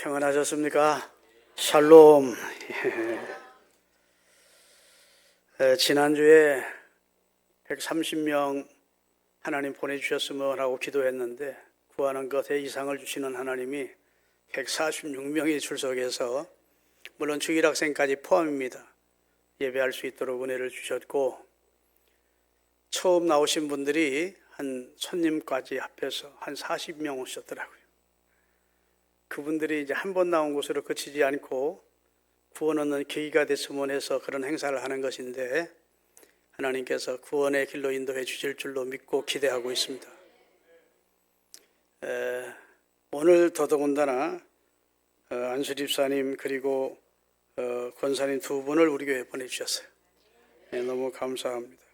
평안하셨습니까? 샬롬. 지난주에 130명 하나님 보내주셨으면 하고 기도했는데 구하는 것에 이상을 주시는 하나님이 146명이 출석해서 물론 주일학생까지 포함입니다. 예배할 수 있도록 은혜를 주셨고 처음 나오신 분들이 한 손님까지 합해서 한 40명 오셨더라고요. 그분들이 이제 한 번 나온 곳으로 그치지 않고 구원 얻는 계기가 됐으면 해서 그런 행사를 하는 것인데 하나님께서 구원의 길로 인도해 주실 줄로 믿고 기대하고 있습니다. 오늘 더더군다나 안수 집사님 그리고 권사님 두 분을 우리 교회에 보내주셨어요. 너무 감사합니다.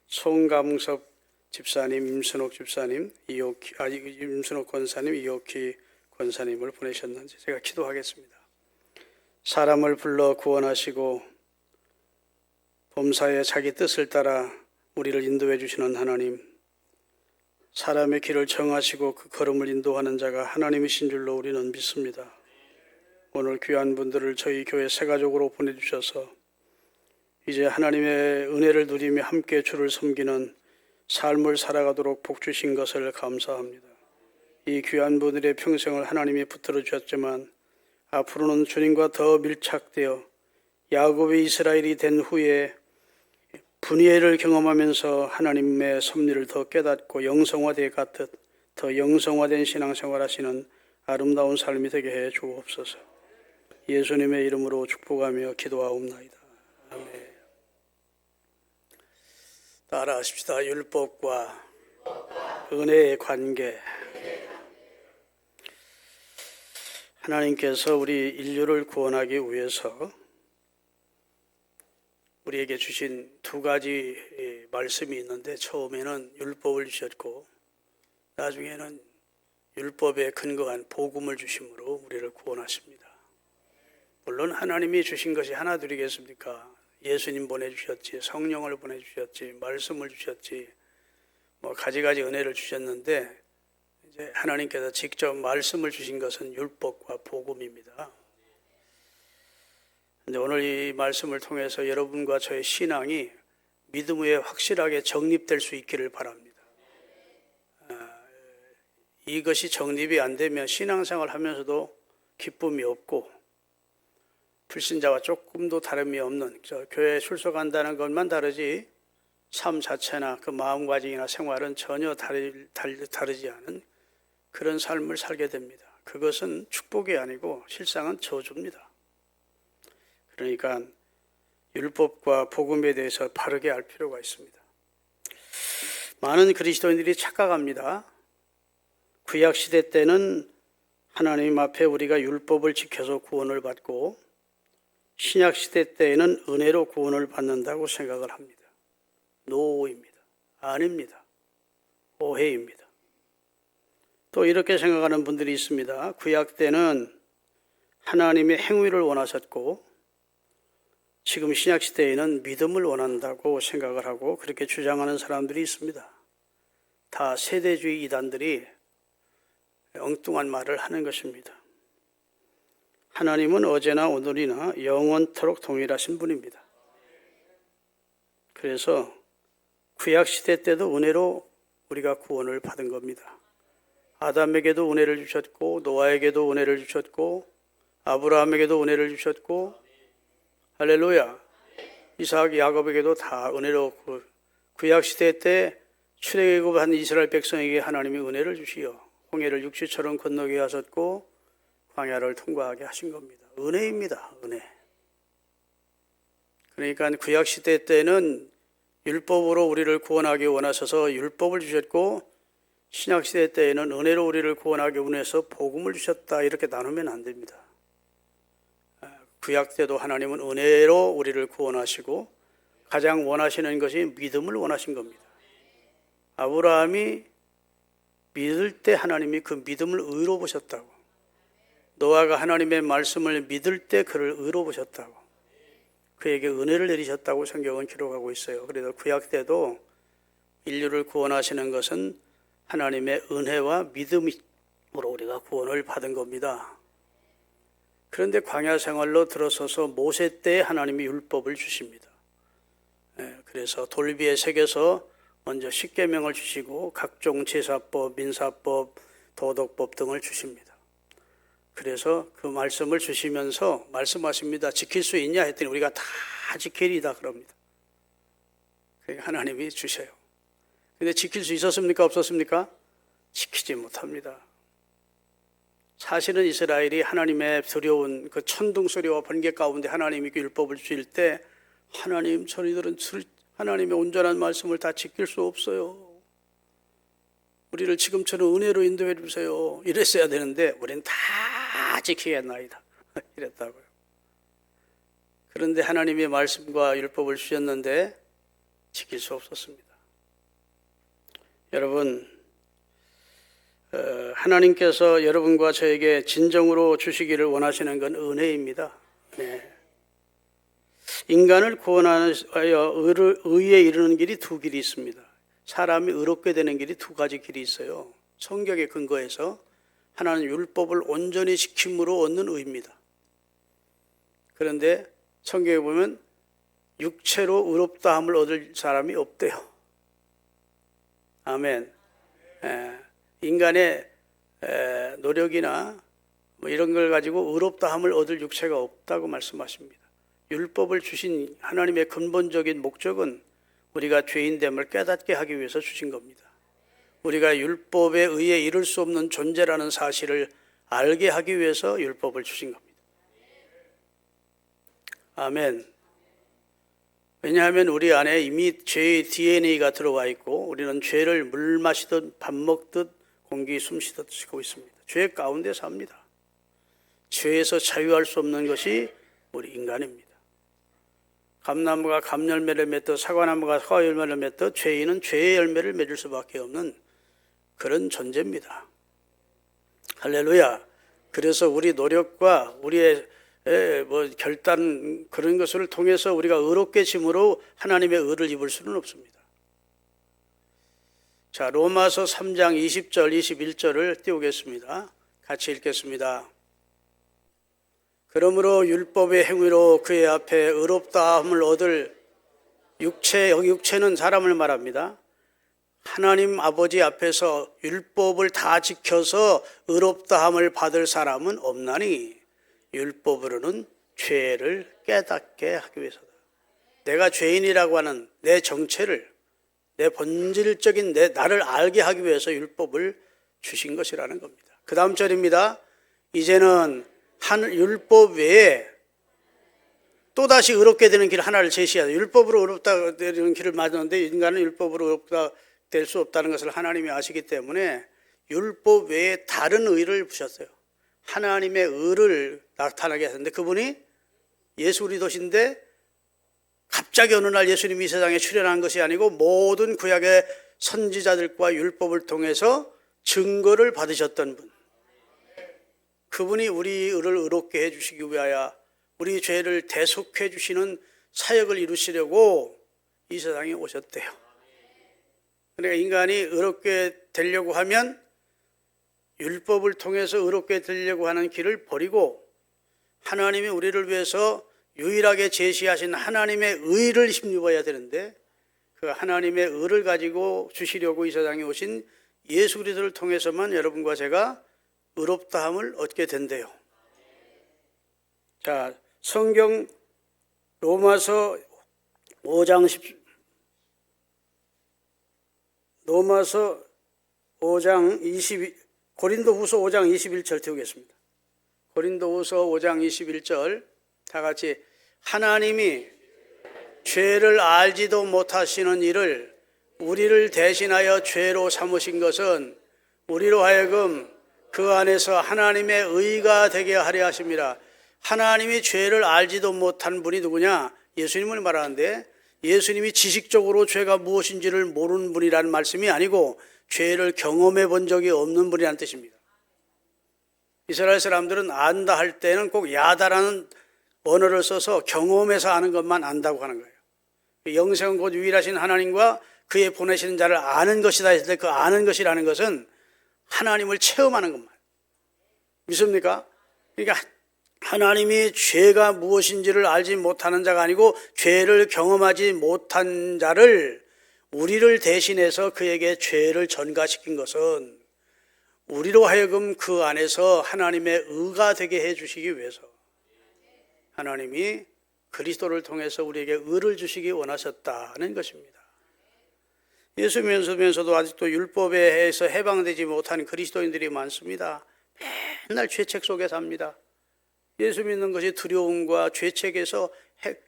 송감섭 집사님, 임순옥 집사님, 임순옥 권사님, 이옥희 권사님을 보내셨는지 제가 기도하겠습니다. 사람을 불러 구원하시고 범사에 자기 뜻을 따라 우리를 인도해 주시는 하나님, 사람의 길을 정하시고 그 걸음을 인도하는 자가 하나님이신 줄로 우리는 믿습니다. 오늘 귀한 분들을 저희 교회 새가족으로 보내주셔서 이제 하나님의 은혜를 누리며 함께 주를 섬기는 삶을 살아가도록 복 주신 것을 감사합니다. 이 귀한 분들의 평생을 하나님이 붙들어 주셨지만 앞으로는 주님과 더 밀착되어 야곱의 이스라엘이 된 후에 분이엘을 경험하면서 하나님의 섭리를 더 깨닫고 영성화되어 같듯 더 영성화된 신앙생활 하시는 아름다운 삶이 되게 해 주옵소서. 예수님의 이름으로 축복하며 기도하옵나이다. 아멘. 따라하십시다. 율법과 은혜의 관계. 하나님께서 우리 인류를 구원하기 위해서 우리에게 주신 두 가지 말씀이 있는데 처음에는 율법을 주셨고 나중에는 율법에 근거한 복음을 주심으로 우리를 구원하십니다. 물론 하나님이 주신 것이 하나둘이겠습니까? 예수님 보내주셨지, 성령을 보내주셨지, 말씀을 주셨지, 가지가지 은혜를 주셨는데 이제 하나님께서 직접 말씀을 주신 것은 율법과 복음입니다. 근데 오늘 이 말씀을 통해서 여러분과 저의 신앙이 믿음 위에 확실하게 정립될 수 있기를 바랍니다. 이것이 정립이 안 되면 신앙생활 하면서도 기쁨이 없고 불신자와 조금도 다름이 없는 교회에 출석한다는 것만 다르지 삶 자체나 그 마음가짐이나 생활은 전혀 다르지 않은 그런 삶을 살게 됩니다. 그것은 축복이 아니고 실상은 저주입니다. 그러니까 율법과 복음에 대해서 바르게 알 필요가 있습니다. 많은 그리스도인들이 착각합니다. 구약시대 때는 하나님 앞에 우리가 율법을 지켜서 구원을 받고 신약시대 때에는 은혜로 구원을 받는다고 생각을 합니다. 노입니다. 아닙니다. 오해입니다. 또 이렇게 생각하는 분들이 있습니다. 구약 때는 하나님의 행위를 원하셨고 지금 신약시대에는 믿음을 원한다고 생각을 하고 그렇게 주장하는 사람들이 있습니다. 다 세대주의 이단들이 엉뚱한 말을 하는 것입니다. 하나님은 어제나 오늘이나 영원토록 동일하신 분입니다. 그래서 구약시대 때도 은혜로 우리가 구원을 받은 겁니다. 아담에게도 은혜를 주셨고 노아에게도 은혜를 주셨고 아브라함에게도 은혜를 주셨고 할렐루야 이삭 야곱에게도 다 은혜로 구약시대 때 출애굽한 이스라엘 백성에게 하나님이 은혜를 주시어 홍해를 육지처럼 건너게 하셨고 광야를 통과하게 하신 겁니다. 은혜입니다. 은혜. 그러니까 구약시대 때는 율법으로 우리를 구원하기 원하셔서 율법을 주셨고 신약시대 때에는 은혜로 우리를 구원하기 원해서 복음을 주셨다 이렇게 나누면 안 됩니다. 구약 때도 하나님은 은혜로 우리를 구원하시고 가장 원하시는 것이 믿음을 원하신 겁니다. 아브라함이 믿을 때 하나님이 그 믿음을 의로 보셨다고 노아가 하나님의 말씀을 믿을 때 그를 의로 보셨다고 그에게 은혜를 내리셨다고 성경은 기록하고 있어요. 그래서 구약 때도 인류를 구원하시는 것은 하나님의 은혜와 믿음으로 우리가 구원을 받은 겁니다. 그런데 광야 생활로 들어서서 모세 때 하나님이 율법을 주십니다. 그래서 돌비에 새겨서 먼저 십계명을 주시고 각종 제사법, 민사법, 도덕법 등을 주십니다. 그래서 그 말씀을 주시면서 말씀하십니다. 지킬 수 있냐 했더니 우리가 다 지키리다 그럽니다. 그러니까 하나님이 주셔요. 근데 지킬 수 있었습니까? 없었습니까? 지키지 못합니다. 사실은 이스라엘이 하나님의 두려운 그 천둥 소리와 번개 가운데 하나님이 그 율법을 주실 때 하나님, 저희들은 하나님의 온전한 말씀을 다 지킬 수 없어요. 우리를 지금처럼 은혜로 인도해 주세요. 이랬어야 되는데 우리는 다 지키겠나이다. 이랬다고요. 그런데 하나님의 말씀과 율법을 주셨는데 지킬 수 없었습니다. 여러분, 하나님께서 여러분과 저에게 진정으로 주시기를 원하시는 건 은혜입니다. 네. 인간을 구원하여 의에 이르는 길이 두 길이 있습니다. 사람이 의롭게 되는 길이 두 가지 길이 있어요. 성경에 근거해서 하나는 율법을 온전히 지킴으로 얻는 의입니다. 그런데 성경에 보면 육체로 의롭다함을 얻을 사람이 없대요. 아멘. 인간의 노력이나 뭐 이런 걸 가지고 의롭다함을 얻을 육체가 없다고 말씀하십니다. 율법을 주신 하나님의 근본적인 목적은 우리가 죄인됨을 깨닫게 하기 위해서 주신 겁니다. 우리가 율법에 의해 이룰 수 없는 존재라는 사실을 알게 하기 위해서 율법을 주신 겁니다. 아멘. 왜냐하면 우리 안에 이미 죄의 DNA가 들어와 있고 우리는 죄를 물 마시듯 밥 먹듯 공기 숨 쉬듯 쉬고 있습니다. 죄 가운데 삽니다. 죄에서 자유할 수 없는 것이 우리 인간입니다. 감나무가 감열매를 맺듯 사과나무가 사과열매를 맺듯 죄인은 죄의 열매를 맺을 수밖에 없는 그런 존재입니다. 할렐루야. 그래서 우리 노력과 우리의 결단 그런 것을 통해서 우리가 의롭게 짐으로 하나님의 의를 입을 수는 없습니다. 자, 로마서 3장 20절 21절을 띄우겠습니다. 같이 읽겠습니다. 그러므로 율법의 행위로 그의 앞에 의롭다함을 얻을 육체는 사람을 말합니다. 하나님 아버지 앞에서 율법을 다 지켜서 의롭다함을 받을 사람은 없나니 율법으로는 죄를 깨닫게 하기 위해서다. 내가 죄인이라고 하는 내 정체를, 내 본질적인 나를 알게 하기 위해서 율법을 주신 것이라는 겁니다. 그 다음 절입니다. 이제는 율법 외에 또다시 의롭게 되는 길 하나를 제시하다. 율법으로 의롭다 되는 길을 맞았는데 인간은 율법으로 의롭다 될 수 없다는 것을 하나님이 아시기 때문에 율법 외에 다른 의를 부셨어요. 하나님의 의를 나타나게 하셨는데 그분이 예수 그리스도신데 갑자기 어느 날 예수님이 이 세상에 출현한 것이 아니고 모든 구약의 선지자들과 율법을 통해서 증거를 받으셨던 분. 그분이 우리 의를 의롭게 해주시기 위하여 우리 죄를 대속해 주시는 사역을 이루시려고 이 세상에 오셨대요. 그러니까 인간이 의롭게 되려고 하면 율법을 통해서 의롭게 되려고 하는 길을 버리고 하나님이 우리를 위해서 유일하게 제시하신 하나님의 의를 힘입어야 되는데 그 하나님의 의를 가지고 주시려고 이 세상에 오신 예수 그리스도를 통해서만 여러분과 제가 의롭다함을 얻게 된대요. 자, 성경 로마서 5장 22 고린도후서 5장 21절 띄우겠습니다. 고린도후서 5장 21절 다 같이 하나님이 죄를 알지도 못하시는 이를 우리를 대신하여 죄로 삼으신 것은 우리로 하여금 그 안에서 하나님의 의가 되게 하려 하심이라. 하나님이 죄를 알지도 못한 분이 누구냐? 예수님을 말하는데 예수님이 지식적으로 죄가 무엇인지를 모르는 분이라는 말씀이 아니고 죄를 경험해 본 적이 없는 분이라는 뜻입니다. 이스라엘 사람들은 안다 할 때는 꼭 야다라는 언어를 써서 경험해서 아는 것만 안다고 하는 거예요. 영생은 곧 유일하신 하나님과 그의 보내시는 자를 아는 것이다 했을 때 그 아는 것이라는 것은 하나님을 체험하는 것만. 믿습니까? 그러니까 하나님이 죄가 무엇인지를 알지 못하는 자가 아니고 죄를 경험하지 못한 자를 우리를 대신해서 그에게 죄를 전가시킨 것은 우리로 하여금 그 안에서 하나님의 의가 되게 해주시기 위해서 하나님이 그리스도를 통해서 우리에게 의를 주시기 원하셨다는 것입니다. 예수 믿으면서도 아직도 율법에 의해서 해방되지 못한 그리스도인들이 많습니다. 맨날 죄책 속에 삽니다. 예수 믿는 것이 두려움과 죄책에서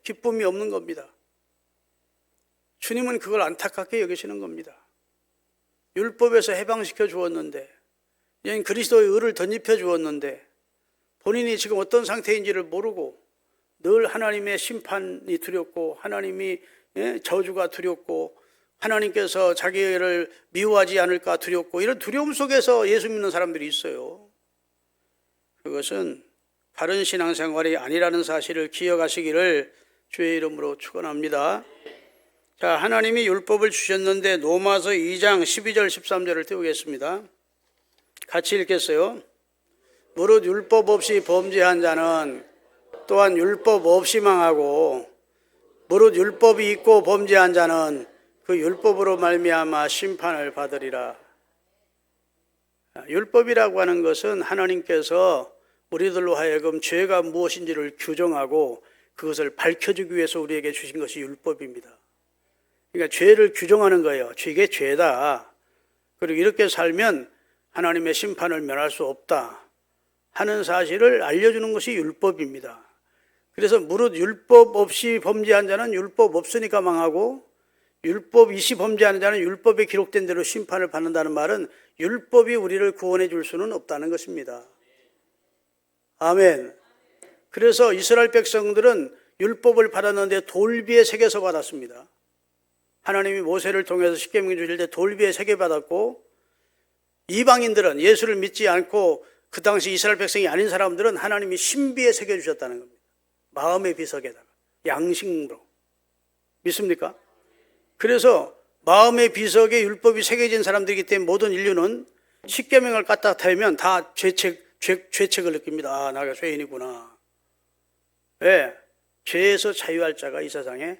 기쁨이 없는 겁니다. 주님은 그걸 안타깝게 여기시는 겁니다. 율법에서 해방시켜 주었는데, 그리스도의 의를 덧입혀 주었는데 본인이 지금 어떤 상태인지를 모르고 늘 하나님의 심판이 두렵고 하나님이 저주가 두렵고 하나님께서 자기를 미워하지 않을까 두렵고 이런 두려움 속에서 예수 믿는 사람들이 있어요. 그것은 바른 신앙생활이 아니라는 사실을 기억하시기를 주의 이름으로 축원합니다. 자, 하나님이 율법을 주셨는데 로마서 2장 12절 13절을 띄우겠습니다. 같이 읽겠어요. 무릇 율법 없이 범죄한 자는 또한 율법 없이 망하고 무릇 율법이 있고 범죄한 자는 그 율법으로 말미암아 심판을 받으리라. 율법이라고 하는 것은 하나님께서 우리들로 하여금 죄가 무엇인지를 규정하고 그것을 밝혀주기 위해서 우리에게 주신 것이 율법입니다. 그러니까 죄를 규정하는 거예요. 이게 죄다. 그리고 이렇게 살면 하나님의 심판을 면할 수 없다 하는 사실을 알려주는 것이 율법입니다. 그래서 무릇 율법 없이 범죄한 자는 율법 없으니까 망하고 율법 있이 범죄하는 자는 율법에 기록된 대로 심판을 받는다는 말은 율법이 우리를 구원해 줄 수는 없다는 것입니다. 아멘. 그래서 이스라엘 백성들은 율법을 받았는데 돌비에 새겨서 받았습니다. 하나님이 모세를 통해서 십계명 주실 때 돌비에 새겨받았고 이방인들은 예수를 믿지 않고 그 당시 이스라엘 백성이 아닌 사람들은 하나님이 신비에 새겨주셨다는 겁니다. 마음의 비석에다가 양심으로. 믿습니까? 그래서 마음의 비석에 율법이 새겨진 사람들이기 때문에 모든 인류는 십계명을 갖다 대면 다 죄책을 느낍니다. 아, 나가 죄인이구나. 왜? 죄에서 자유할 자가 이 세상에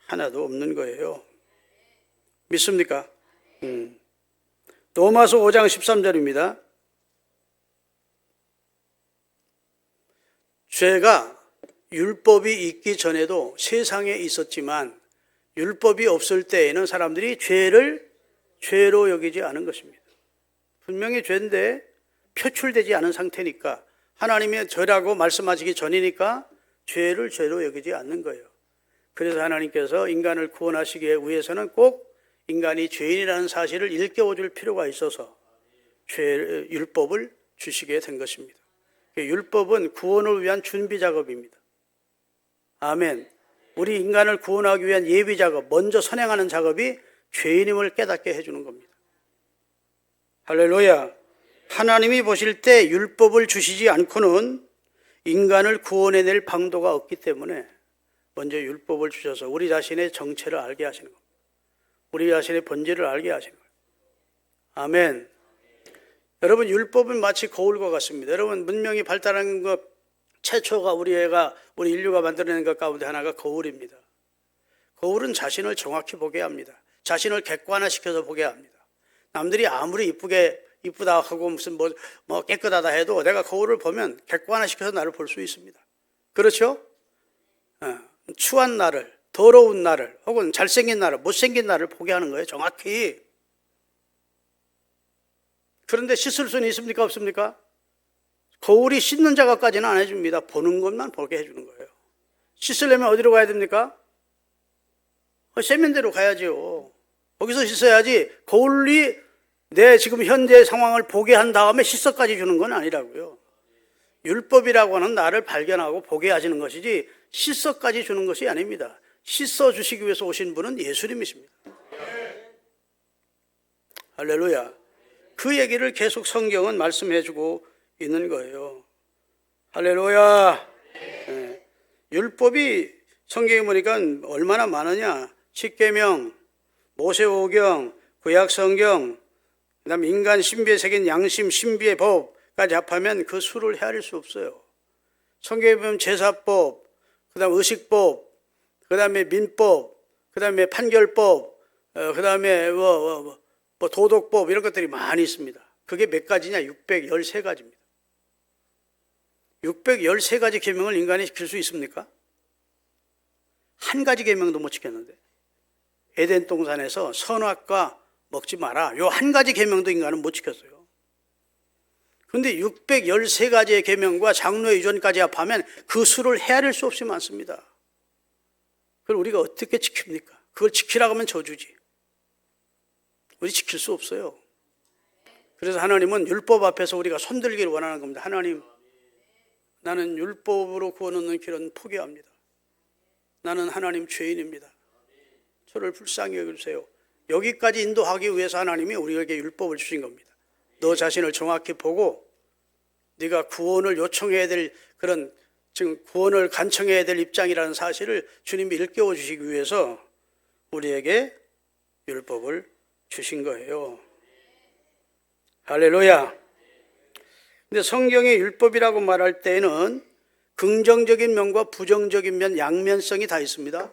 하나도 없는 거예요. 믿습니까? 로마서 5장 13절입니다. 죄가 율법이 있기 전에도 세상에 있었지만 율법이 없을 때에는 사람들이 죄를 죄로 여기지 않은 것입니다. 분명히 죄인데 표출되지 않은 상태니까 하나님의 죄라고 말씀하시기 전이니까 죄를 죄로 여기지 않는 거예요. 그래서 하나님께서 인간을 구원하시기 위해서는 꼭 인간이 죄인이라는 사실을 일깨워 줄 필요가 있어서 율법을 주시게 된 것입니다. 율법은 구원을 위한 준비 작업입니다. 아멘. 우리 인간을 구원하기 위한 예비 작업, 먼저 선행하는 작업이 죄인임을 깨닫게 해주는 겁니다. 할렐루야. 하나님이 보실 때 율법을 주시지 않고는 인간을 구원해낼 방도가 없기 때문에 먼저 율법을 주셔서 우리 자신의 정체를 알게 하시는 겁니다. 우리 자신의 본질을 알게 하시는 거예요. 아멘. 여러분, 율법은 마치 거울과 같습니다. 여러분, 문명이 발달한 것 최초가 우리 인류가 만들어낸 것 가운데 하나가 거울입니다. 거울은 자신을 정확히 보게 합니다. 자신을 객관화시켜서 보게 합니다. 남들이 아무리 이쁘다 하고 무슨 뭐 깨끗하다 해도 내가 거울을 보면 객관화시켜서 나를 볼 수 있습니다. 그렇죠? 추한 나를, 더러운 나를, 혹은 잘생긴 나를, 못생긴 나를 보게 하는 거예요. 정확히. 그런데 씻을 수는 있습니까? 없습니까? 거울이 씻는 작업까지는 안 해줍니다. 보는 것만 보게 해주는 거예요. 씻으려면 어디로 가야 됩니까? 세면대로 가야죠. 거기서 씻어야지 거울이 내 지금 현재 상황을 보게 한 다음에 씻어까지 주는 건 아니라고요. 율법이라고 하는 나를 발견하고 보게 하시는 것이지 씻어까지 주는 것이 아닙니다. 씻어 주시기 위해서 오신 분은 예수님이십니다. 할렐루야. 그 얘기를 계속 성경은 말씀해 주고 있는 거예요. 할렐루야. 네. 율법이 성경에 보니까 얼마나 많으냐. 십계명, 모세오경, 구약성경, 그다음 인간 신비에 새긴 양심 신비의 법까지 합하면 그 수를 헤아릴 수 없어요. 성경에 보면 제사법, 그 다음에 의식법, 그 다음에 민법, 그 다음에 판결법, 그 다음에 도덕법 이런 것들이 많이 있습니다. 그게 몇 가지냐? 613가지입니다. 613가지 계명을 인간이 지킬 수 있습니까? 한 가지 계명도 못 지켰는데 에덴 동산에서 선악과 먹지 마라. 요 한 가지 계명도 인간은 못 지켰어요. 그런데 613가지의 계명과 장로의 유전까지 합하면 그 수를 헤아릴 수 없이 많습니다. 그걸 우리가 어떻게 지킵니까? 그걸 지키라고 하면 저주지. 우리 지킬 수 없어요. 그래서 하나님은 율법 앞에서 우리가 손들기를 원하는 겁니다. 하나님, 나는 율법으로 구원 얻는 길은 포기합니다. 나는 하나님 죄인입니다. 저를 불쌍히 여겨주세요. 여기까지 인도하기 위해서 하나님이 우리에게 율법을 주신 겁니다. 너 자신을 정확히 보고 네가 구원을 요청해야 될 그런, 지금 구원을 간청해야 될 입장이라는 사실을 주님이 일깨워 주시기 위해서 우리에게 율법을 주신 거예요. 할렐루야. 근데 성경의 율법이라고 말할 때에는 긍정적인 면과 부정적인 면, 양면성이 다 있습니다.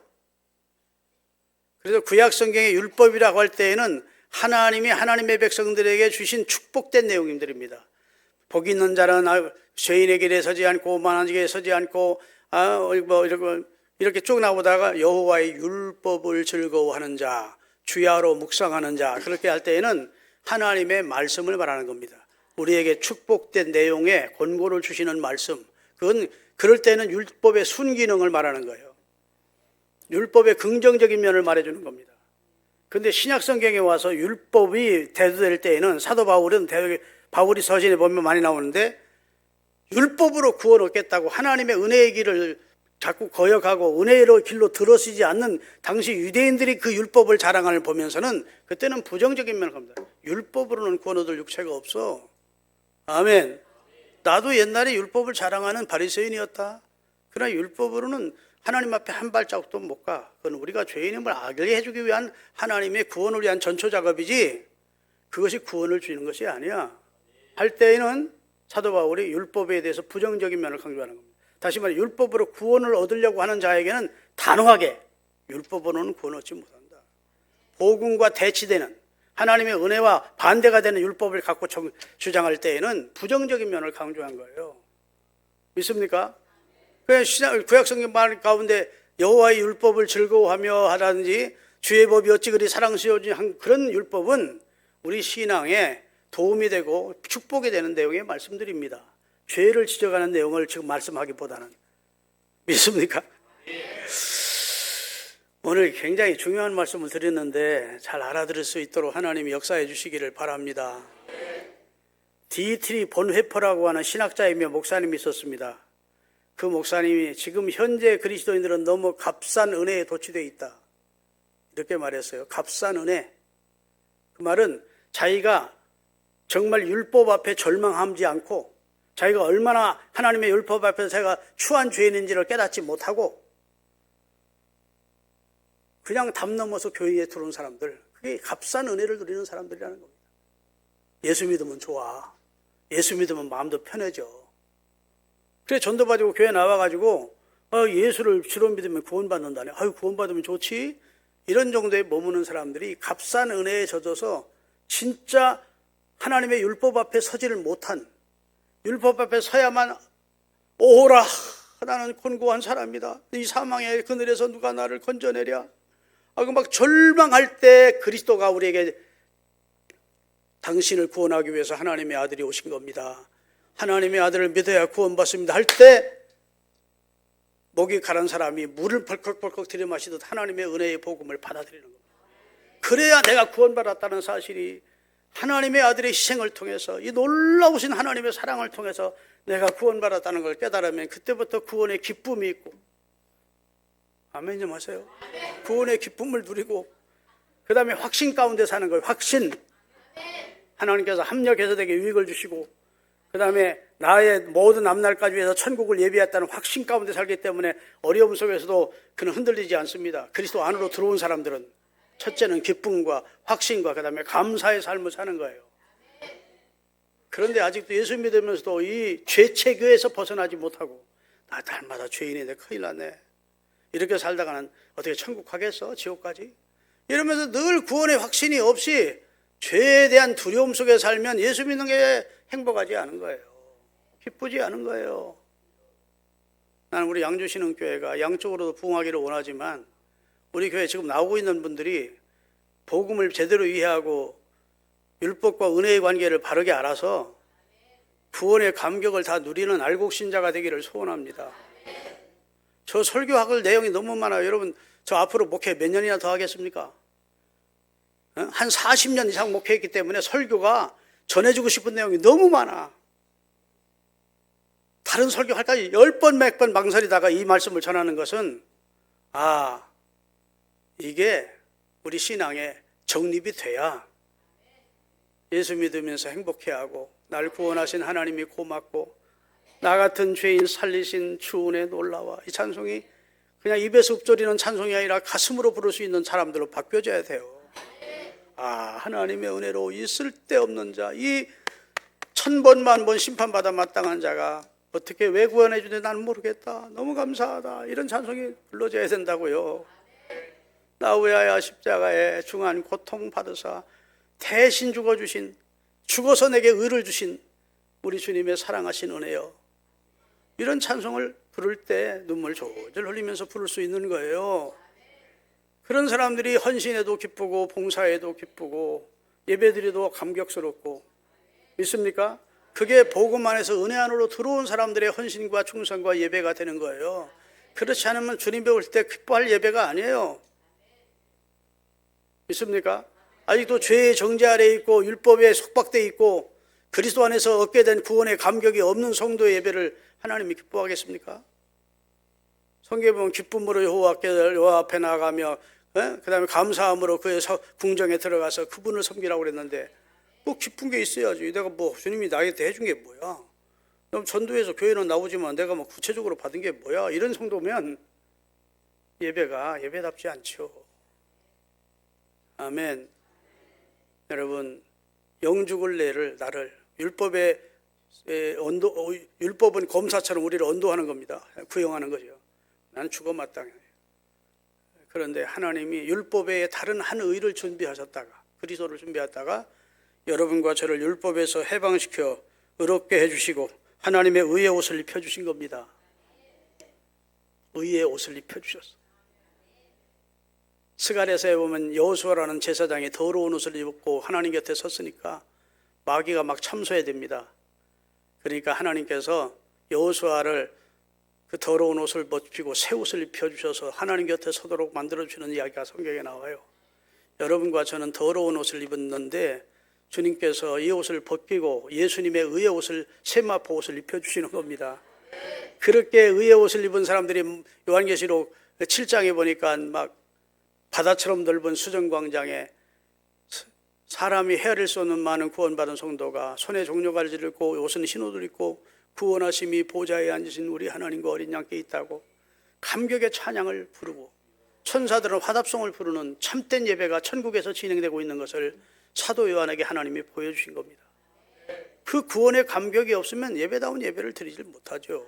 그래서 구약 성경의 율법이라고 할 때에는 하나님이 하나님의 백성들에게 주신 축복된 내용들입니다. 복 있는 자는 죄인의 길에 서지 않고 오만한 길에 서지 않고 이렇게 쭉 나오다가 여호와의 율법을 즐거워하는 자, 주야로 묵상하는 자, 그렇게 할 때에는 하나님의 말씀을 말하는 겁니다. 우리에게 축복된 내용의 권고를 주시는 말씀, 그건 그럴 때는 율법의 순기능을 말하는 거예요. 율법의 긍정적인 면을 말해주는 겁니다. 그런데 신약 성경에 와서 율법이 대두될 때에는 사도 바울은 바울이 서신에 보면 많이 나오는데 율법으로 구원 얻겠다고 하나님의 은혜의 길을 자꾸 거역하고 은혜로 길로 들어서지 않는 당시 유대인들이 그 율법을 자랑하는 보면서는 그때는 부정적인 면을 합니다. 율법으로는 구원 얻을 육체가 없어. 아멘. 나도 옛날에 율법을 자랑하는 바리새인이었다. 그러나 율법으로는 하나님 앞에 한 발자국도 못 가. 그건 우리가 죄인임을 알게 해주기 위한 하나님의 구원을 위한 전초 작업이지 그것이 구원을 주는 것이 아니야. 할 때에는 사도 바울이 율법에 대해서 부정적인 면을 강조하는 겁니다. 다시 말해 율법으로 구원을 얻으려고 하는 자에게는 단호하게 율법으로는 구원 얻지 못한다. 복음과 대치되는 하나님의 은혜와 반대가 되는 율법을 갖고 주장할 때에는 부정적인 면을 강조한 거예요. 믿습니까? 구약 성경 말 가운데 여호와의 율법을 즐거워하며 하라든지 주의 법이 어찌 그리 사랑스러운지 한 그런 율법은 우리 신앙에 도움이 되고 축복이 되는 내용의 말씀드립니다. 죄를 지적하는 내용을 지금 말씀하기보다는. 믿습니까? 오늘 굉장히 중요한 말씀을 드렸는데 잘 알아들을 수 있도록 하나님이 역사해 주시기를 바랍니다. 디미트리 본회퍼라고 하는 신학자이며 목사님이 있었습니다. 그 목사님이 지금 현재 그리스도인들은 너무 값싼 은혜에 도취되어 있다. 이렇게 말했어요. 값싼 은혜. 그 말은 자기가 정말 율법 앞에 절망하지 않고 자기가 얼마나 하나님의 율법 앞에서 자기가 추한 죄인인지를 깨닫지 못하고 그냥 담 넘어서 교회에 들어온 사람들, 그게 값싼 은혜를 누리는 사람들이라는 겁니다. 예수 믿으면 좋아. 예수 믿으면 마음도 편해져. 그래 전도받고 교회 나와가지고 예수를 주로 믿으면 구원받는다네. 아유 구원받으면 좋지. 이런 정도에 머무는 사람들이 값싼 은혜에 젖어서 진짜 하나님의 율법 앞에 서지를 못한, 율법 앞에 서야만 오라 나는 곤고한 사람이다. 이 사망의 그늘에서 누가 나를 건져내랴. 하고 막 절망할 때 그리스도가 우리에게 당신을 구원하기 위해서 하나님의 아들이 오신 겁니다. 하나님의 아들을 믿어야 구원받습니다 할 때 목이 가란 사람이 물을 벌컥벌컥 들이마시듯 하나님의 은혜의 복음을 받아들이는 겁니다. 그래야 내가 구원받았다는 사실이 하나님의 아들의 희생을 통해서 이 놀라우신 하나님의 사랑을 통해서 내가 구원받았다는 걸 깨달으면 그때부터 구원의 기쁨이 있고, 아멘 좀 하세요. 구원의 기쁨을 누리고 그 다음에 확신 가운데 사는 거예요. 확신. 하나님께서 합력해서 되게 유익을 주시고 그 다음에 나의 모든 앞날까지 위해서 천국을 예비했다는 확신 가운데 살기 때문에 어려움 속에서도 그는 흔들리지 않습니다. 그리스도 안으로 들어온 사람들은 첫째는 기쁨과 확신과 그 다음에 감사의 삶을 사는 거예요. 그런데 아직도 예수 믿으면서도 이 죄체교에서 벗어나지 못하고 나 날마다 죄인인데 큰일 났네. 이렇게 살다가는 어떻게 천국 가겠어? 지옥까지? 이러면서 늘 구원의 확신이 없이 죄에 대한 두려움 속에 살면 예수 믿는 게 행복하지 않은 거예요. 기쁘지 않은 거예요. 나는 우리 양주신흥교회가 양쪽으로도 부흥하기를 원하지만 우리 교회 지금 나오고 있는 분들이 복음을 제대로 이해하고 율법과 은혜의 관계를 바르게 알아서 구원의 감격을 다 누리는 알곡신자가 되기를 소원합니다. 저 설교학을 내용이 너무 많아요. 여러분, 저 앞으로 목회 몇 년이나 더 하겠습니까? 한 40년 이상 목회했기 때문에 설교가 전해주고 싶은 내용이 너무 많아. 다른 설교할까지 10번, 100번 망설이다가 이 말씀을 전하는 것은 이게 우리 신앙에 정립이 돼야 예수 믿으면서 행복해하고 날 구원하신 하나님이 고맙고 나 같은 죄인 살리신 주 은혜 놀라와 이 찬송이 그냥 입에서 읊조리는 찬송이 아니라 가슴으로 부를 수 있는 사람들로 바뀌어져야 돼요. 하나님의 은혜로 이 쓸데없는 자, 이 1000번 만번 심판받아 마땅한 자가 어떻게 왜 구원해 주는지 나는 모르겠다. 너무 감사하다. 이런 찬송이 불러져야 된다고요. 나 위하여 십자가에 중한 고통 받으사 대신 죽어주신, 죽어서 내게 의를 주신 우리 주님의 사랑하신 은혜요. 이런 찬송을 부를 때 눈물 졸졸 흘리면서 부를 수 있는 거예요. 그런 사람들이 헌신에도 기쁘고 봉사에도 기쁘고 예배드려도 감격스럽고, 믿습니까? 그게 복음 안에서 은혜 안으로 들어온 사람들의 헌신과 충성과 예배가 되는 거예요. 그렇지 않으면 주님 배울 때 기뻐할 예배가 아니에요. 믿습니까? 아직도 죄의 정죄 아래 있고 율법에 속박돼 있고 그리스도 안에서 얻게 된 구원의 감격이 없는 성도의 예배를 하나님이 기뻐하겠습니까? 성경에 보면 기쁨으로 여호와 앞에 나아가며 그 다음에 감사함으로 그의 궁정에 들어가서 그분을 섬기라고 그랬는데, 뭐 기쁜 게 있어야지. 내가 뭐 주님이 나에게 해준 게 뭐야? 그럼 전도해서 교회는 나오지만 내가 뭐 구체적으로 받은 게 뭐야? 이런 성도면 예배가 예배답지 않죠. 아멘. 여러분, 영죽을 나를 율법은 검사처럼 우리를 언도하는 겁니다. 구형하는 거죠. 나는 죽어 마땅해. 그런데 하나님이 율법에 다른 한 의를 준비하셨다가, 그리스도를 준비하다가 여러분과 저를 율법에서 해방시켜 의롭게 해주시고 하나님의 의의 옷을 입혀주신 겁니다. 의의 옷을 입혀주셨어. 스가랴서에 보면 여호수아라는 제사장이 더러운 옷을 입고 하나님 곁에 섰으니까 마귀가 막 참소해야 됩니다. 그러니까 하나님께서 여호수아를 그 더러운 옷을 벗기고 새 옷을 입혀주셔서 하나님 곁에 서도록 만들어주시는 이야기가 성경에 나와요. 여러분과 저는 더러운 옷을 입었는데 주님께서 이 옷을 벗기고 예수님의 의의 옷을, 세마포 옷을 입혀주시는 겁니다. 그렇게 의의 옷을 입은 사람들이 요한계시록 7장에 보니까 막 바다처럼 넓은 수정광장에 사람이 헤아릴 수 없는 많은 구원받은 성도가 손에 종려가지를 입고 옷은 흰 옷을 입고 구원하심이 보좌에 앉으신 우리 하나님과 어린 양께 있다고 감격의 찬양을 부르고 천사들은 화답송을 부르는 참된 예배가 천국에서 진행되고 있는 것을 사도 요한에게 하나님이 보여주신 겁니다. 그 구원의 감격이 없으면 예배다운 예배를 드리질 못하죠.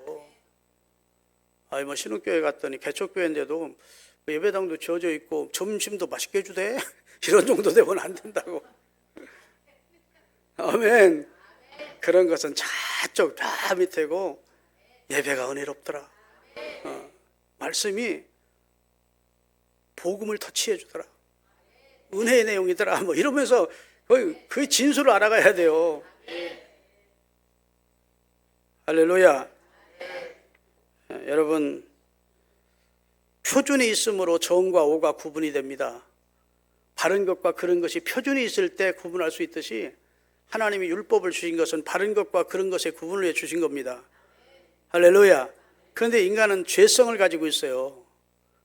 뭐 신흥교회 갔더니 개척교회인데도 예배당도 지어져 있고 점심도 맛있게 주대? 이런 정도 되면 안 된다고. 아멘. 그런 것은 저쪽 저 밑에고 예배가 은혜롭더라. 말씀이 복음을 터치해 주더라. 은혜의 내용이더라. 뭐 이러면서 그 진수를 알아가야 돼요. 할렐루야. 여러분, 표준이 있으므로 정과 오가 구분이 됩니다. 바른 것과 그런 것이 표준이 있을 때 구분할 수 있듯이 하나님이 율법을 주신 것은 바른 것과 그런 것의 구분을 해 주신 겁니다. 할렐루야. 그런데 인간은 죄성을 가지고 있어요.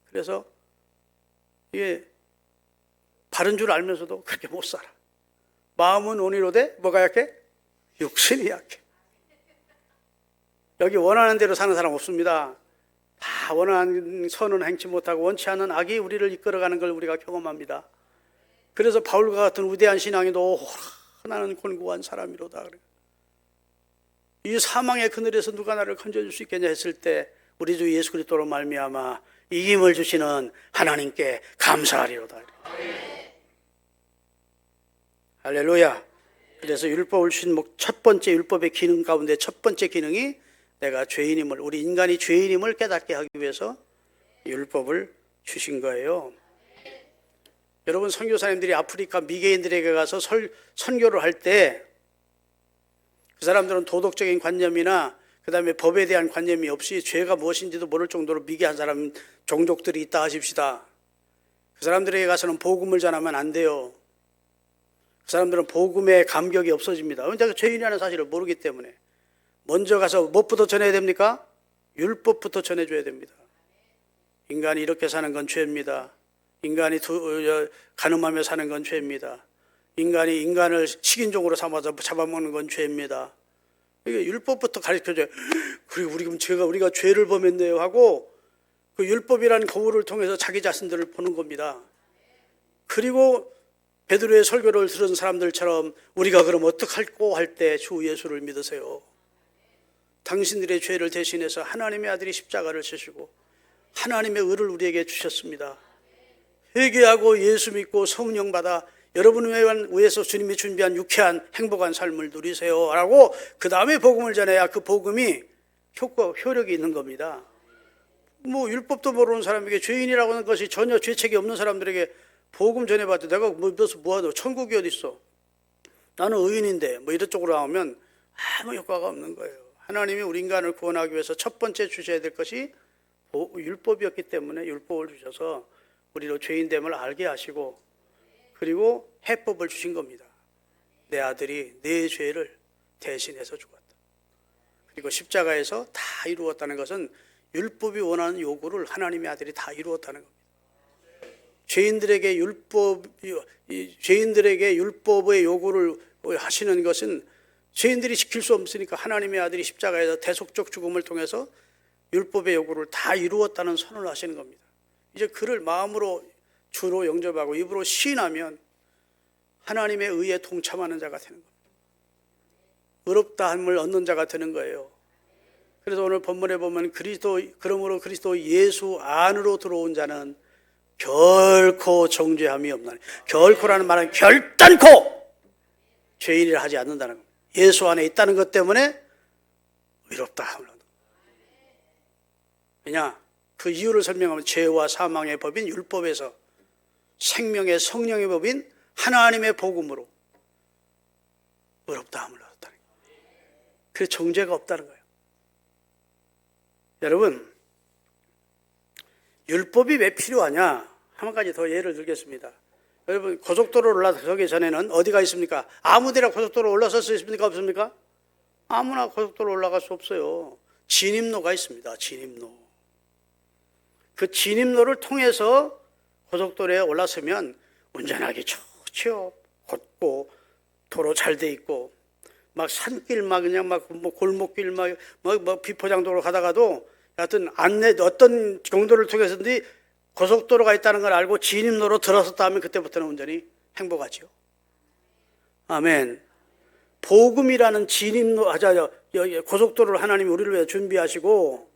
그래서 이게 바른 줄 알면서도 그렇게 못 살아. 마음은 온유로되 뭐가 약해? 육신이 약해. 여기 원하는 대로 사는 사람 없습니다. 다 원하는 선은 행치 못하고 원치 않는 악이 우리를 이끌어가는 걸 우리가 경험합니다. 그래서 바울과 같은 위대한 신앙이 나는 곤고한 사람이로다. 이 사망의 그늘에서 누가 나를 건져줄 수 있겠냐 했을 때 우리 주 예수 그리스도로 말미암아 이김을 주시는 하나님께 감사하리로다. 할렐루야. 그래서 율법을 주신 첫 번째 율법의 기능 가운데 첫 번째 기능이 내가 죄인임을, 우리 인간이 죄인임을 깨닫게 하기 위해서 율법을 주신 거예요. 여러분, 선교사님들이 아프리카 미개인들에게 가서 선교를 할 때 그 사람들은 도덕적인 관념이나 그 다음에 법에 대한 관념이 없이 죄가 무엇인지도 모를 정도로 미개한 사람, 종족들이 있다 하십시다. 그 사람들에게 가서는 복음을 전하면 안 돼요. 그 사람들은 복음의 감격이 없어집니다. 왜냐하면 죄인이라는 사실을 모르기 때문에. 먼저 가서 무엇부터 전해야 됩니까? 율법부터 전해줘야 됩니다. 인간이 이렇게 사는 건 죄입니다. 인간이 간음하며 사는 건 죄입니다. 인간이 인간을 식인종으로 삼아서 잡아먹는 건 죄입니다. 이게 율법부터 가르쳐줘요. 그리고 우리가 죄를 범했네요 하고 그 율법이라는 거울을 통해서 자기 자신들을 보는 겁니다. 그리고 베드로의 설교를 들은 사람들처럼 우리가 그럼 어떡할꼬 할 때 주 예수를 믿으세요. 당신들의 죄를 대신해서 하나님의 아들이 십자가를 지시고 하나님의 의를 우리에게 주셨습니다. 회개하고 예수 믿고 성령 받아 여러분을 위해서 주님이 준비한 유쾌한 행복한 삶을 누리세요 라고 그 다음에 복음을 전해야 그 복음이 효력이 있는 겁니다. 율법도 모르는 사람에게, 죄인이라고 하는 것이 전혀 죄책이 없는 사람들에게 복음 전해봤더니 내가 믿어서 뭐하노? 천국이 어디 있어? 나는 의인인데 이런 쪽으로 나오면 아무 효과가 없는 거예요. 하나님이 우리 인간을 구원하기 위해서 첫 번째 주셔야 될 것이 율법이었기 때문에 율법을 주셔서 우리로 죄인됨을 알게 하시고 그리고 해법을 주신 겁니다. 내 아들이 내 죄를 대신해서 죽었다. 그리고 십자가에서 다 이루었다는 것은 율법이 원하는 요구를 하나님의 아들이 다 이루었다는 겁니다. 죄인들에게 율법의 요구를 하시는 것은 죄인들이 지킬 수 없으니까 하나님의 아들이 십자가에서 대속적 죽음을 통해서 율법의 요구를 다 이루었다는 선언을 하시는 겁니다. 이제 그를 마음으로 주로 영접하고 입으로 시인하면 하나님의 의에 동참하는 자가 되는 겁니다. 의롭다함을 얻는 자가 되는 거예요. 그래서 오늘 본문에 보면 그러므로 그리스도 예수 안으로 들어온 자는 결코 정죄함이 없나니, 결코라는 말은 결단코 죄인이라 하지 않는다는 겁니다. 예수 안에 있다는 것 때문에 의롭다함을 얻는. 왜냐? 그 이유를 설명하면 죄와 사망의 법인 율법에서 생명의 성령의 법인 하나님의 복음으로 의롭다함을 얻었다는 거예요. 그래서 정죄가 없다는 거예요. 여러분, 율법이 왜 필요하냐? 한 가지 더 예를 들겠습니다. 여러분, 고속도로 올라서기 전에는 어디가 있습니까? 아무 데나 고속도로 올라설 수 있습니까? 없습니까? 아무나 고속도로 올라갈 수 없어요. 진입로가 있습니다. 진입로. 그 진입로를 통해서 고속도로에 올라서면 운전하기 좋죠. 걷고 도로 잘 돼 있고 막 산길 그냥 골목길 비포장도로 가다가도 하여튼 어떤 경로를 통해서든지 고속도로가 있다는 걸 알고 진입로로 들어섰다 하면 그때부터는 운전이 행복하죠. 아멘. 복음이라는 진입로, 고속도로를 하나님이 우리를 위해 준비하시고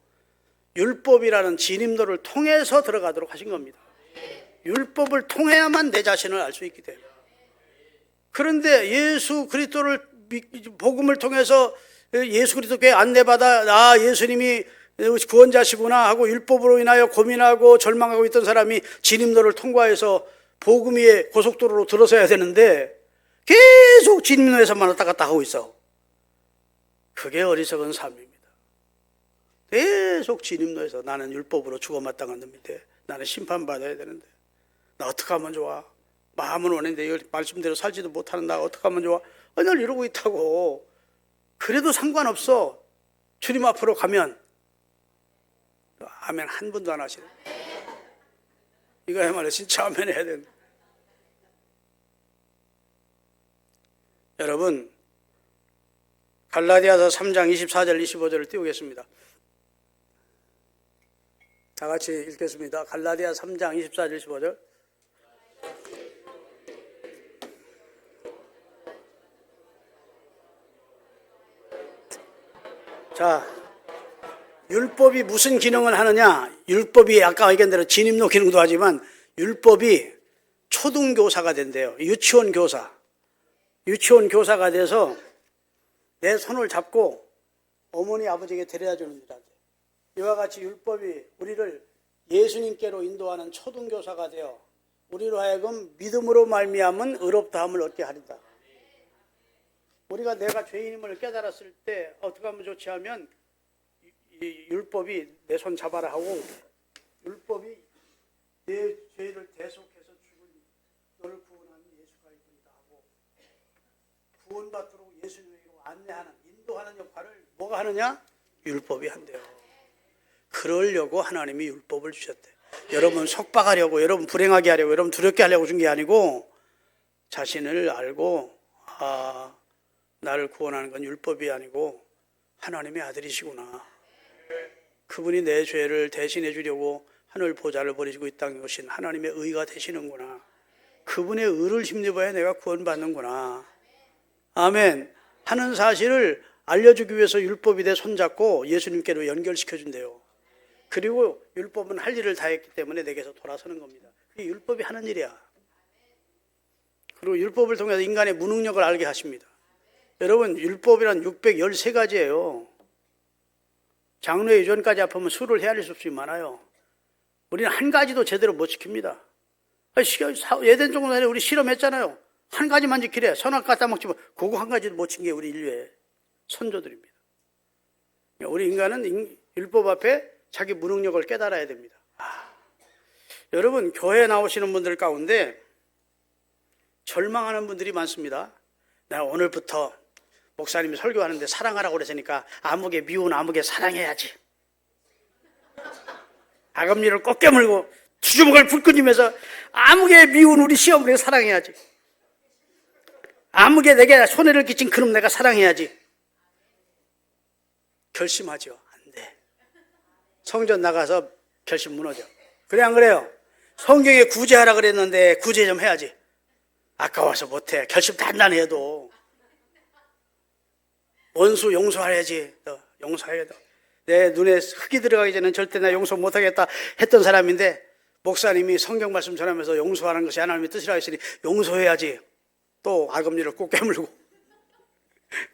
율법이라는 진입로를 통해서 들어가도록 하신 겁니다. 율법을 통해야만 내 자신을 알 수 있기 때문에. 그런데 예수 그리스도를 복음을 통해서 예수 그리스도께 안내받아 예수님이 구원자시구나 하고 율법으로 인하여 고민하고 절망하고 있던 사람이 진입로를 통과해서 복음 위에 고속도로로 들어서야 되는데 계속 진입로에서만 왔다 갔다 하고 있어. 그게 어리석은 삶입니다. 계속 진입로에서 나는 율법으로 죽어 마땅한 놈인데 나는 심판받아야 되는데 나 어떻게 하면 좋아? 마음은 원했는데 이걸 말씀대로 살지도 못하는 나 어떻게 하면 좋아? 늘 이러고 있다고. 그래도 상관없어. 주님 앞으로 가면 아멘 한 분도 안 하시네. 이거야말로 진짜 아멘 해야 된다. 여러분, 갈라디아서 3장 24절 25절을 띄우겠습니다. 다 같이 읽겠습니다. 갈라디아 3장 24절 25절. 자, 율법이 무슨 기능을 하느냐? 율법이 아까 얘기한 대로 진입로 기능도 하지만 율법이 초등교사가 된대요. 유치원 교사. 유치원 교사가 돼서 내 손을 잡고 어머니 아버지에게 데려다 주는 일이다. 이와 같이 율법이 우리를 예수님께로 인도하는 초등교사가 되어 우리로 하여금 믿음으로 말미암은 의롭다함을 얻게 하리다. 우리가 내가 죄인임을 깨달았을 때 어떻게 하면 좋지 하면 이 율법이 내 손 잡아라 하고 율법이 내 죄를 대속해서 죽은 너를 구원하는 예수가 있다 하고 구원받도록 예수님에게로 안내하는 인도하는 역할을 뭐가 하느냐? 율법이 한대요. 그러려고 하나님이 율법을 주셨대. 여러분 속박하려고, 여러분 불행하게 하려고, 여러분 두렵게 하려고 준 게 아니고 자신을 알고 나를 구원하는 건 율법이 아니고 하나님의 아들이시구나. 그분이 내 죄를 대신해 주려고 하늘 보좌를 버리시고 이 땅에 오신 하나님의 의가 되시는구나. 그분의 의를 힘입어야 내가 구원받는구나. 아멘. 하는 사실을 알려주기 위해서 율법이 내 손잡고 예수님께로 연결시켜준대요. 그리고 율법은 할 일을 다 했기 때문에 내게서 돌아서는 겁니다. 그게 율법이 하는 일이야. 그리고 율법을 통해서 인간의 무능력을 알게 하십니다. 여러분 율법이란 613가지예요. 장로의 유전까지 합하면 수를 헤아릴 수 없이 많아요. 우리는 한 가지도 제대로 못 지킵니다. 예덴 종전에 우리 실험했잖아요. 한 가지만 지키래. 선악 갖다 먹지 뭐 그거 한 가지도 못 지킨 게 우리 인류의 선조들입니다. 우리 인간은 율법 앞에 자기 무능력을 깨달아야 됩니다. 여러분 교회에 나오시는 분들 가운데 절망하는 분들이 많습니다. 내가 오늘부터 목사님이 설교하는데 사랑하라고 그랬으니까 아무개 미운 아무개 사랑해야지. 아금니를 꼭 깨물고 주먹을 불끈이면서 아무개 미운 우리 시어머니 사랑해야지. 아무개 내게 손해를 끼친 그놈 내가 사랑해야지. 결심하죠. 안 돼. 성전 나가서 결심 무너져. 그래 안 그래요? 성경에 구제하라 그랬는데 구제 좀 해야지. 아까워서 못해. 결심 단단해도 원수 용서해야지. 용서해야 돼. 내 눈에 흙이 들어가기 전에는 절대 나 용서 못하겠다 했던 사람인데 목사님이 성경 말씀 전하면서 용서하는 것이 하나님의 뜻이라 했으니 용서해야지. 또 아금니를 꼭 깨물고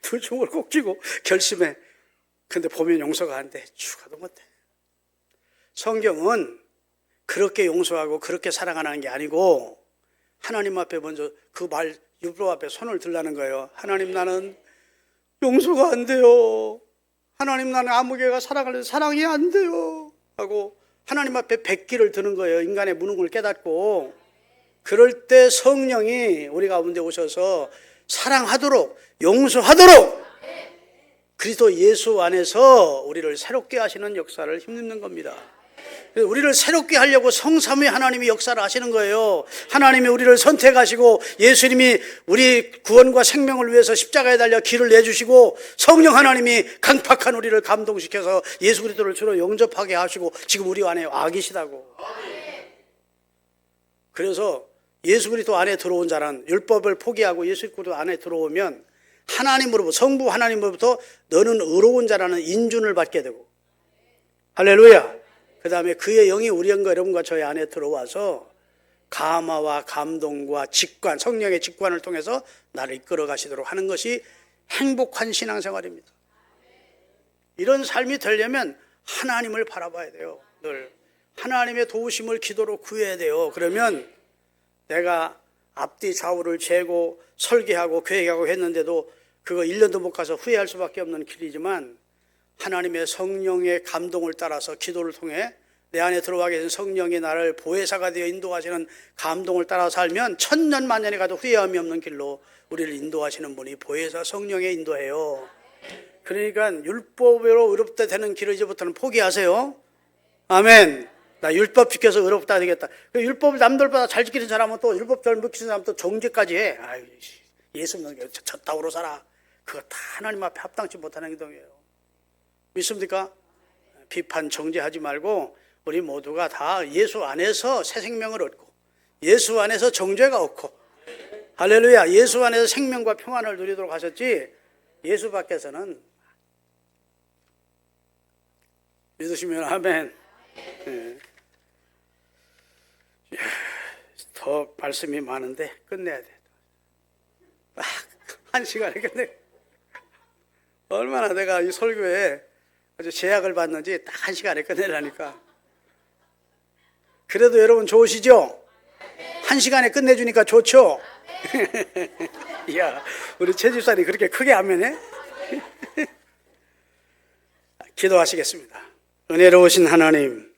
두 종을 꼭 쥐고 결심해. 근데 보면 용서가 안 돼. 죽어도 못해. 성경은 그렇게 용서하고 그렇게 사랑하는 게 아니고 하나님 앞에 먼저 그 말 율법 앞에 손을 들라는 거예요. 하나님 나는 용서가 안 돼요. 하나님 나는 아무개가 사랑하는데 사랑이 안 돼요. 하고 하나님 앞에 백기를 드는 거예요. 인간의 무능을 깨닫고. 그럴 때 성령이 우리 가운데 오셔서 사랑하도록 용서하도록 그리스도 예수 안에서 우리를 새롭게 하시는 역사를 힘입는 겁니다. 우리를 새롭게 하려고 성삼위 하나님이 역사를 하시는 거예요. 하나님이 우리를 선택하시고 예수님이 우리 구원과 생명을 위해서 십자가에 달려 길을 내주시고 성령 하나님이 강팍한 우리를 감동시켜서 예수 그리스도를 주로 영접하게 하시고 지금 우리 안에 와 계시다고. 그래서 예수 그리스도 안에 들어온 자는 율법을 포기하고 예수 그리스도 안에 들어오면 하나님으로부터 성부 하나님으로부터 너는 의로운 자라는 인준을 받게 되고 할렐루야. 그 다음에 그의 영이 우리 영과 여러분과 저희 안에 들어와서 감화와 감동과 직관, 성령의 직관을 통해서 나를 이끌어 가시도록 하는 것이 행복한 신앙생활입니다. 이런 삶이 되려면 하나님을 바라봐야 돼요. 늘 하나님의 도우심을 기도로 구해야 돼요. 그러면 내가 앞뒤 좌우를 재고 설계하고 계획하고 했는데도 그거 1년도 못 가서 후회할 수밖에 없는 길이지만 하나님의 성령의 감동을 따라서 기도를 통해 내 안에 들어와 계신 성령이 나를 보혜사가 되어 인도하시는 감동을 따라 살면 천년 만년에 가도 후회함이 없는 길로 우리를 인도하시는 분이 보혜사 성령에 인도해요. 그러니까 율법으로 의롭다 되는 길을 이제부터는 포기하세요. 아멘. 나 율법 지켜서 의롭다 되겠다. 율법을 남들보다 잘 지키는 사람은 또 율법 잘 못 지키는 사람은 또 정죄까지 해. 예수 믿는 게 졌다우로 살아. 그거 다 하나님 앞에 합당치 못하는 행동이에요. 믿습니까? 비판 정죄하지 말고 우리 모두가 다 예수 안에서 새 생명을 얻고 예수 안에서 정죄가 없고 할렐루야. 예수 안에서 생명과 평안을 누리도록 하셨지 예수 밖에서는 믿으시면 아멘. 더 말씀이 많은데 끝내야 돼. 한 시간에 끝내. 얼마나 내가 이 설교에 아주 제약을 받는지 딱 한 시간에 끝내라니까. 그래도 여러분 좋으시죠? 한 시간에 끝내주니까 좋죠? 이야, 우리 최 집사님 그렇게 크게 하면 해? 기도하시겠습니다. 은혜로우신 하나님,